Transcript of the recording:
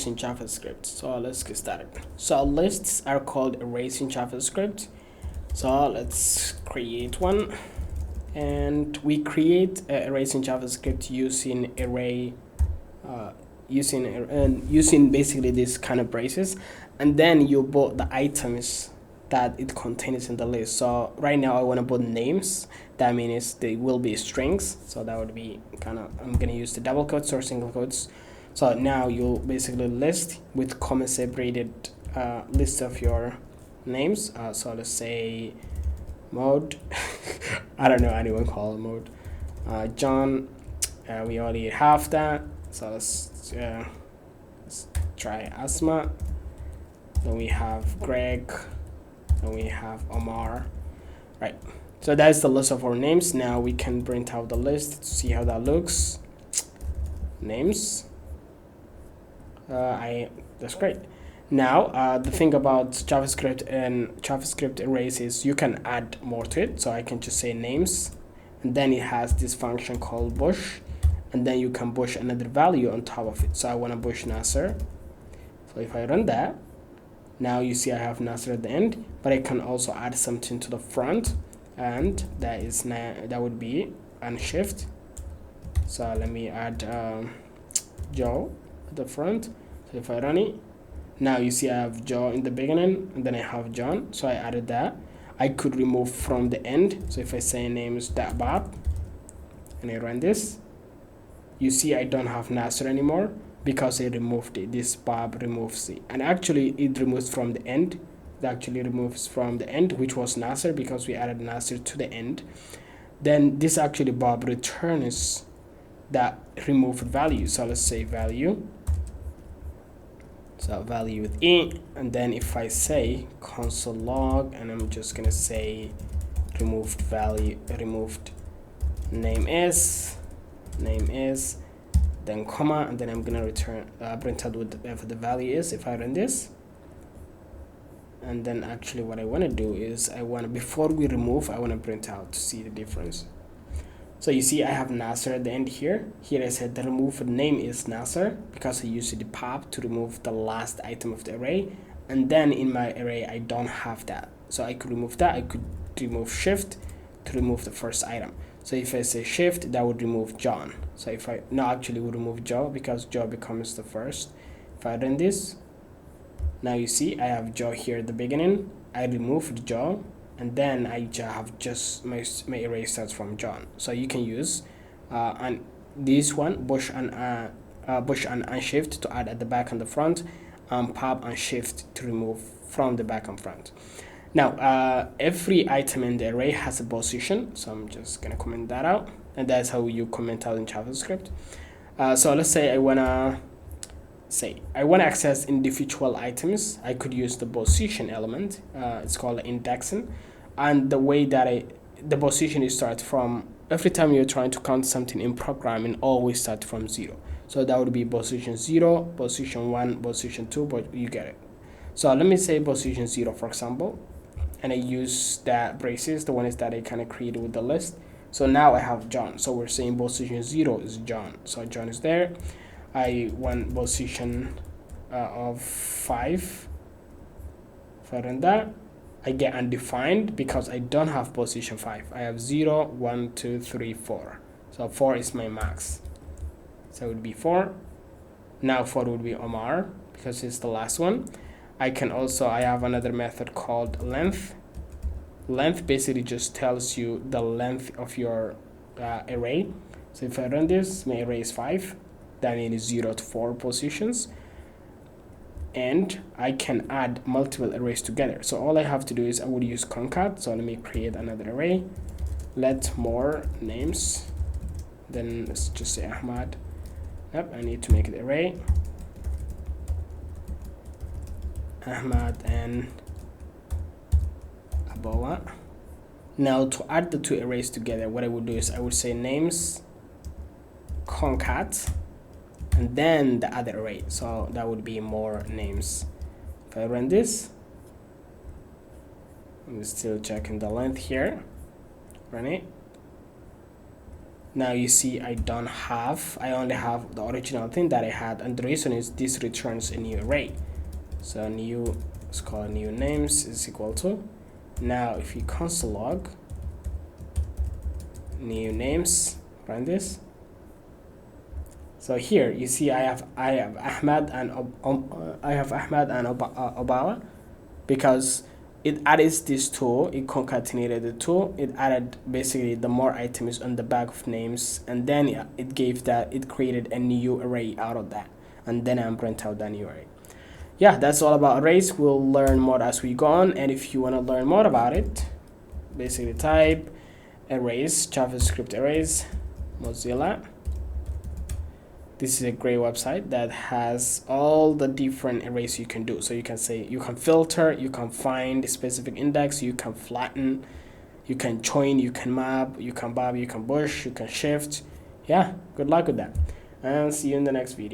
in JavaScript. So let's get started. So lists are called arrays in JavaScript. So let's create one, and we create arrays in JavaScript using array, using basically this kind of braces, and then you put the items that it contains in the list. So right now I want to put names. That means they will be strings. So that would be I'm gonna use the double quotes or single quotes. So now you'll basically list with comma separated list of your names. So let's say mode. I don't know anyone call it mode. John. We already have that. So let's try Asma. Then we have Greg. Then we have Omar. Right. So that's the list of our names. Now we can print out the list to see how that looks. Names. That's great. Now the thing about JavaScript and JavaScript arrays is you can add more to it. So I can just say names, and then it has this function called push, and then you can push another value on top of it. So I want to push Nasser. So if I run that, now you see I have Nasser at the end, but I can also add something to the front, and that would be unshift. So let me add Joe at the front. So if I run it, now you see I have Joe in the beginning, and then I have John. So I added that. I could remove from the end. So if I say names.bob and I run this, you see I don't have Nasser anymore because I removed it. This Bob removes it, and actually it removes from the end. It actually removes from the end, which was Nasser, because we added Nasser to the end. Then this actually Bob returns that removed value. So let's say value. So value with E, and then if I say console log, and I'm just gonna say removed value, removed name is, then comma, and then I'm gonna return print out whatever the value is if I run this. And then actually what I want to do is before we remove, I want to print out to see the difference. So you see I have Nasser at the end here. Here I said the removed name is Nasser because I used the pop to remove the last item of the array. And then in my array, I don't have that. So I could remove that. I could remove shift to remove the first item. So if I say shift, that would remove John. So if I, no, actually would remove Joe because Joe becomes the first. If I run this, now you see I have Joe here at the beginning. I removed Joe, and then I have just my array starts from John. So you can use and this one push and unshift to add at the back and the front, pop and shift to remove from the back and front. Now every item in the array has a position, so I'm just gonna comment that out, and that's how you comment out in JavaScript. So let's say I wanna access individual items. I could use the position element. It's called indexing. And the way that the position is start from, every time you're trying to count something in programming, always start from 0. So that would be position 0, position 1, position 2, but you get it. So let me say position 0, for example, and I use that braces, the one is that I kind of created with the list. So now I have John. So we're saying position 0 is John. So John is there. I want position of 5. If I run that, I get undefined because I don't have position 5. I have 0, 1, 2, 3, 4. So 4 is my max. So it would be 4. Now 4 would be Omar because it's the last one. I have another method called length. Length basically just tells you the length of your array. So if I run this, my array is 5. That means 0 to 4 positions. And I can add multiple arrays together. So all I have to do is I would use concat. So let me create another array. Let more names. Then let's just say Ahmad. Yep, I need to make it array. Ahmad and Aboa. Now to add the two arrays together, what I would do is I would say names concat, and then the other array. So that would be more names. If I run this, I'm still checking the length here. Run it. Now you see I only have the original thing that I had, and the reason is this returns a new array. So new, let's call it new names is equal to, now if you console log new names, run this. So here you see I have Ahmad and Obawa, because it added this tool, it concatenated the tool, it added basically the more items on the back of names, and then it created a new array out of that, and then I'm print out that new array. Yeah, that's all about arrays. We'll learn more as we go on, and if you want to learn more about it, basically type arrays, JavaScript arrays, Mozilla. This is a great website that has all the different arrays you can do. So you can say, you can filter, you can find a specific index, you can flatten, you can join, you can map, you can bob, you can push, you can shift. Yeah, good luck with that, and see you in the next video.